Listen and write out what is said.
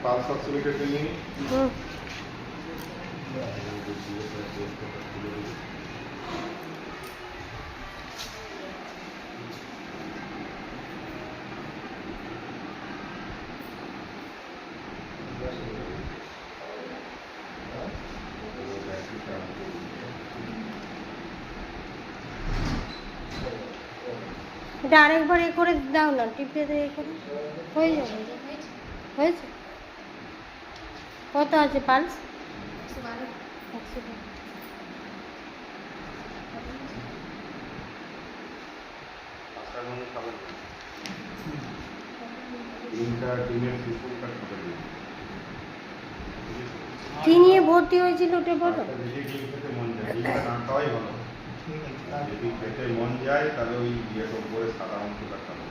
Pulse অক্সিমিটারটা নিয়ে নিই। এটা আরেকবার এ করে দাও না, টিপে দিয়ে এ করে হয়ে যাবে। হয়েছে? কত আছে পালস? 112। কি নিয়ে ভর্তি হয়েছিল ওটা বলো। মন যায় তাহলে ওই ইয়েটা উপরে সাদা অংশটা খাবে।